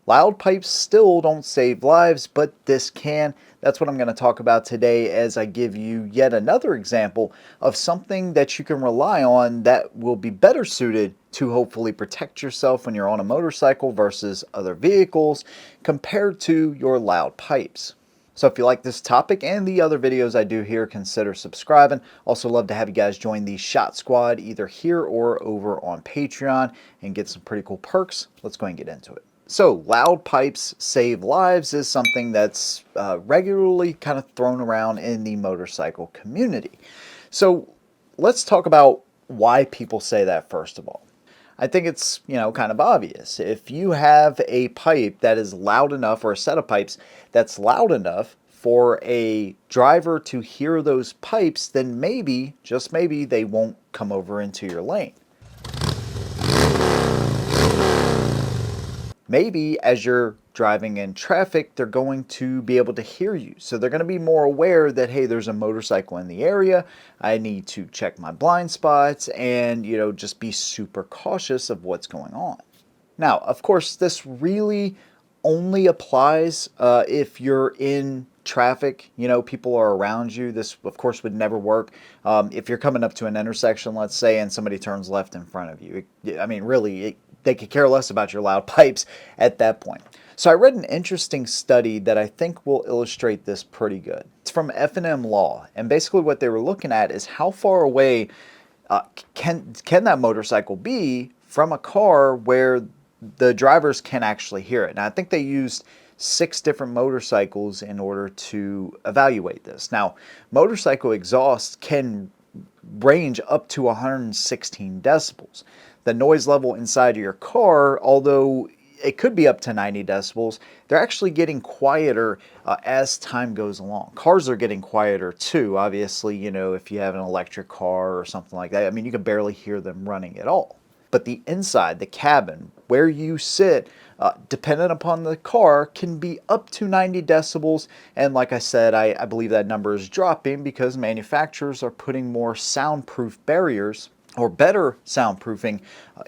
Loud pipes still don't save lives, but this can. That's what I'm going to talk about today as I give you yet another example of something that you can rely on that will be better suited to hopefully protect yourself when you're on a motorcycle versus other vehicles compared to your loud pipes. So if you like this topic and the other videos I do here, consider subscribing. Also love to have you guys join the Shot Squad either here or over on Patreon and get some pretty cool perks. Let's go and get into it. So loud pipes save lives is something that's regularly kind of thrown around in the motorcycle community. So let's talk about why people say that first of all. I think it's, kind of obvious. If you have a pipe that is loud enough, or a set of pipes that's loud enough for a driver to hear those pipes, then maybe, just maybe, they won't come over into your lane. Maybe as you're driving in traffic, they're going to be able to hear you. So they're going to be more aware that, hey, there's a motorcycle in the area. I need to check my blind spots and, just be super cautious of what's going on. Now, of course, this really only applies if you're in traffic, people are around you. This, of course, would never work if you're coming up to an intersection, let's say, and somebody turns left in front of you. They could care less about your loud pipes at that point. So I read an interesting study that I think will illustrate this pretty good. It's from F&M Law, and basically what they were looking at is how far away can that motorcycle be from a car where the drivers can actually hear it. Now I think they used 6 different motorcycles in order to evaluate this. Now, motorcycle exhaust can range up to 116 decibels. The noise level inside of your car, although it could be up to 90 decibels, they're actually getting quieter as time goes along. Cars are getting quieter too, obviously, if you have an electric car or something like that. You can barely hear them running at all. But the inside, the cabin, where you sit, dependent upon the car, can be up to 90 decibels. And like I said, I believe that number is dropping because manufacturers are putting more soundproof barriers or better soundproofing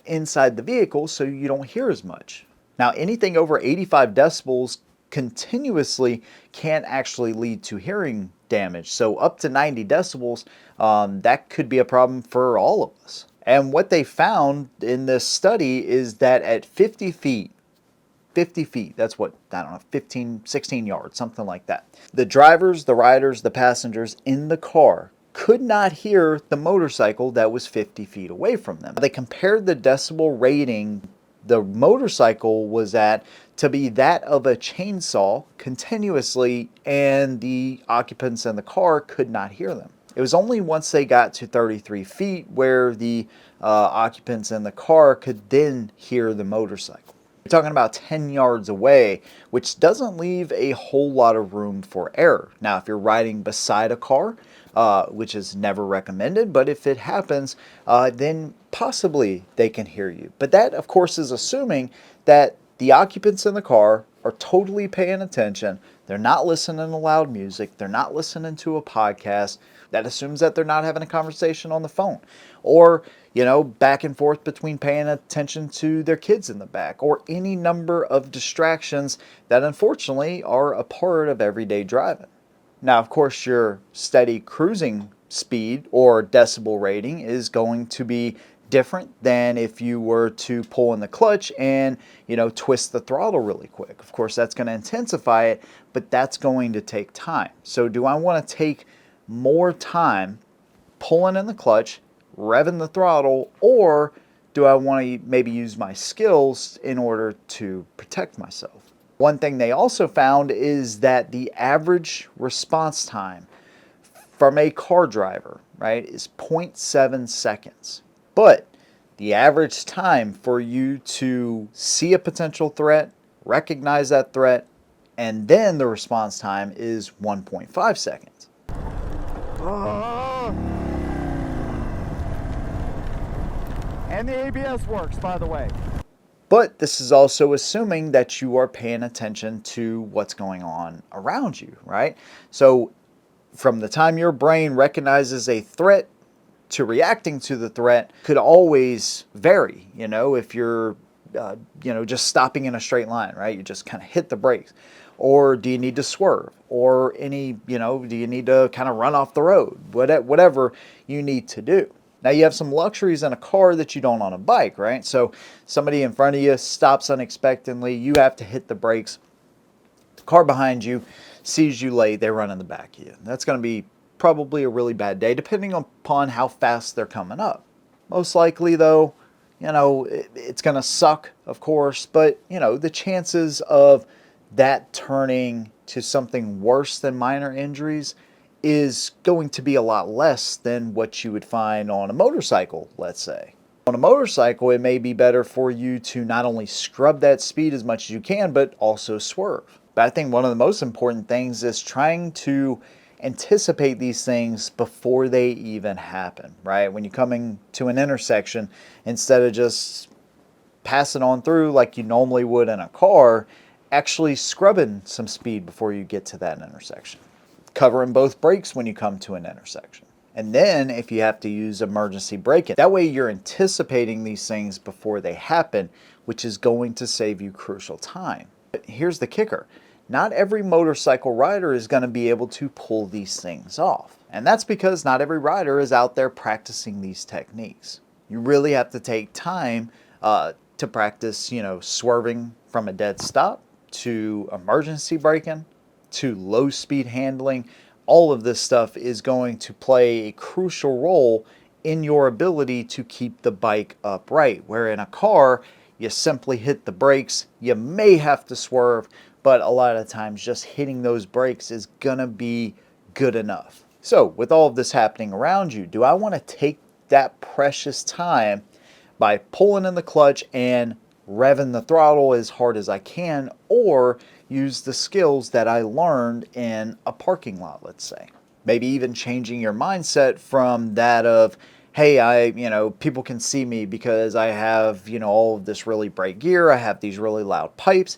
inside the vehicle so you don't hear as much. Now, anything over 85 decibels continuously can actually lead to hearing damage. So up to 90 decibels, that could be a problem for all of us. And what they found in this study is that at 50 feet, that's what, 15, 16 yards, something like that. The drivers, the riders, the passengers in the car could not hear the motorcycle that was 50 feet away from them. They compared the decibel rating the motorcycle was at to be that of a chainsaw continuously, and the occupants in the car could not hear them. It was only once they got to 33 feet where the occupants in the car could then hear the motorcycle. We're talking about 10 yards away, which doesn't leave a whole lot of room for error. Now, if you're riding beside a car, which is never recommended, but if it happens, then possibly they can hear you. But that, of course, is assuming that the occupants in the car are totally paying attention. They're not listening to loud music. They're not listening to a podcast. That assumes that they're not having a conversation on the phone, or, back and forth between paying attention to their kids in the back, or any number of distractions that unfortunately are a part of everyday driving. Now, of course, your steady cruising speed or decibel rating is going to be different than if you were to pull in the clutch and, twist the throttle really quick. Of course, that's going to intensify it, but that's going to take time. So do I want to take more time pulling in the clutch, revving the throttle, or do I want to maybe use my skills in order to protect myself? One thing they also found is that the average response time from a car driver, right, is 0.7 seconds. But the average time for you to see a potential threat, recognize that threat, and then the response time is 1.5 seconds. And the ABS works, by the way. But this is also assuming that you are paying attention to what's going on around you, right? So from the time your brain recognizes a threat to reacting to the threat could always vary. If you're just stopping in a straight line, right? You just kind of hit the brakes. Or do you need to swerve? Or do you need to kind of run off the road? Whatever you need to do. Now you have some luxuries in a car that you don't on a bike, right? So somebody in front of you stops unexpectedly, you have to hit the brakes. The car behind you sees you late, they run in the back of you. That's going to be probably a really bad day, depending upon how fast they're coming up. Most likely, though, it's going to suck, of course, but, the chances of that turning to something worse than minor injuries is going to be a lot less than what you would find on a motorcycle, let's say. On a motorcycle, it may be better for you to not only scrub that speed as much as you can, but also swerve. But I think one of the most important things is trying to anticipate these things before they even happen, right? When you're coming to an intersection, instead of just passing on through like you normally would in a car, actually scrubbing some speed before you get to that intersection. Covering both brakes when you come to an intersection. And then if you have to use emergency braking, that way you're anticipating these things before they happen, which is going to save you crucial time. But here's the kicker. Not every motorcycle rider is going to be able to pull these things off. And that's because not every rider is out there practicing these techniques. You really have to take time to practice, swerving from a dead stop, to emergency braking, to low speed handling. All of this stuff is going to play a crucial role in your ability to keep the bike upright. Where in a car, you simply hit the brakes, you may have to swerve, but a lot of times just hitting those brakes is gonna be good enough. So with all of this happening around you, do I want to take that precious time by pulling in the clutch and revving the throttle as hard as I can, or use the skills that I learned in a parking lot, let's say? Maybe even changing your mindset from that of, hey, people can see me because I have, all of this really bright gear, I have these really loud pipes,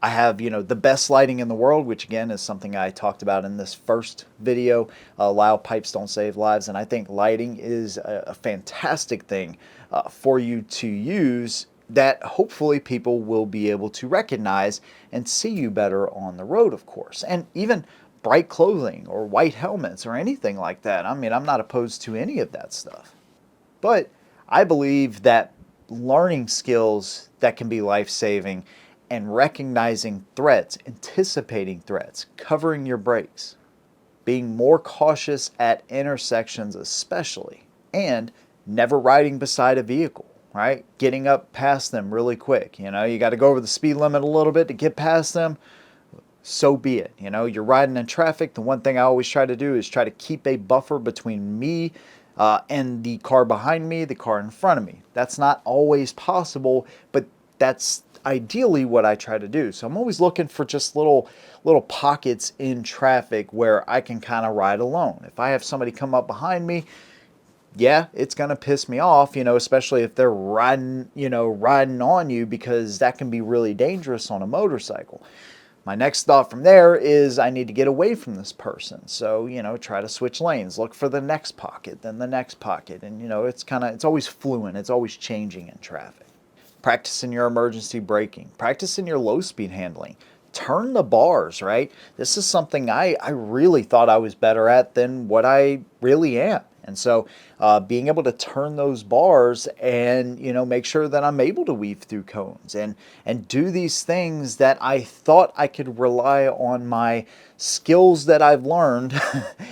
I have, the best lighting in the world, which again is something I talked about in this first video. Loud pipes don't save lives, and I think lighting is a fantastic thing for you to use that hopefully people will be able to recognize and see you better on the road, of course. And even bright clothing or white helmets or anything like that. I mean, I'm not opposed to any of that stuff. But I believe that learning skills that can be life-saving and recognizing threats, anticipating threats, covering your brakes, being more cautious at intersections especially, and never riding beside a vehicle, right? Getting up past them really quick. You got to go over the speed limit a little bit to get past them. So be it. You're riding in traffic. The one thing I always try to do is try to keep a buffer between me and the car behind me, the car in front of me. That's not always possible, but that's ideally what I try to do. So I'm always looking for just little pockets in traffic where I can kind of ride alone. If I have somebody come up behind me, yeah, it's going to piss me off, especially if they're riding on you, because that can be really dangerous on a motorcycle. My next thought from there is I need to get away from this person. So, try to switch lanes, look for the next pocket, then the next pocket. And, it's always fluent. It's always changing in traffic. Practicing your emergency braking, practicing your low speed handling. Turn the bars, right? This is something I really thought I was better at than what I really am. And so being able to turn those bars and, make sure that I'm able to weave through cones and do these things that I thought I could rely on my skills that I've learned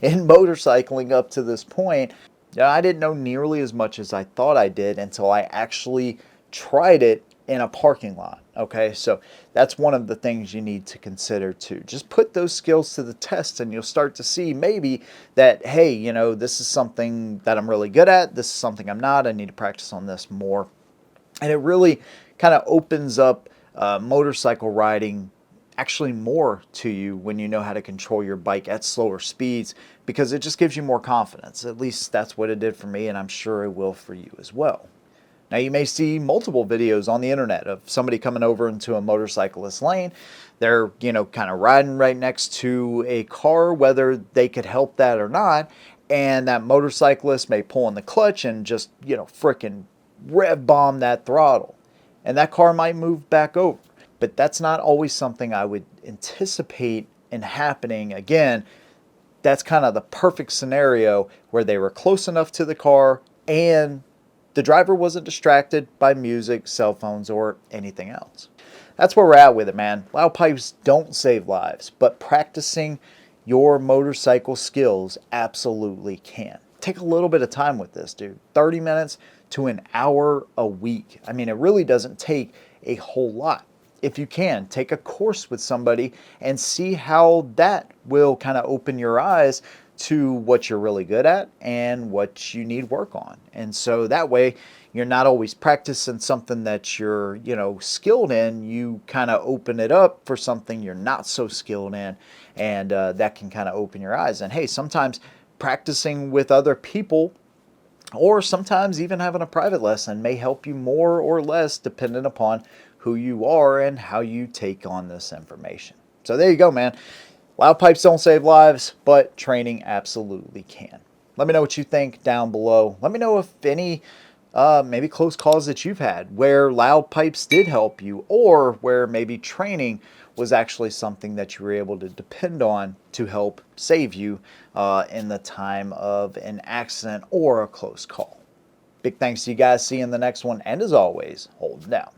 in motorcycling up to this point. I didn't know nearly as much as I thought I did until I actually tried it in a parking lot. Okay, so that's one of the things you need to consider too. Just put those skills to the test and you'll start to see maybe that, hey, this is something that I'm really good at. This is something I'm not. I need to practice on this more. And it really kind of opens up motorcycle riding actually more to you when you know how to control your bike at slower speeds, because it just gives you more confidence. At least that's what it did for me, and I'm sure it will for you as well. Now you may see multiple videos on the internet of somebody coming over into a motorcyclist lane. They're, kind of riding right next to a car, whether they could help that or not. And that motorcyclist may pull on the clutch and just, frickin' rev bomb that throttle. and that car might move back over. But that's not always something I would anticipate in happening. Again, that's kind of the perfect scenario where they were close enough to the car and the driver wasn't distracted by music, cell phones, or anything else. That's where we're at with it, man. Loud pipes don't save lives, but practicing your motorcycle skills absolutely can. Take a little bit of time with this, dude. 30 minutes to an hour a week. I mean, it really doesn't take a whole lot. If you can, take a course with somebody and see how that will kind of open your eyes to what you're really good at and what you need work on. And so that way you're not always practicing something that you're, skilled in. You kind of open it up for something you're not so skilled in, and that can kind of open your eyes. And hey, sometimes practicing with other people or sometimes even having a private lesson may help you more or less depending upon who you are and how you take on this information. So there you go, man. Loud pipes don't save lives, but training absolutely can. Let me know what you think down below. Let me know if any maybe close calls that you've had where loud pipes did help you, or where maybe training was actually something that you were able to depend on to help save you in the time of an accident or a close call. Big thanks to you guys. See you in the next one. And as always, hold down.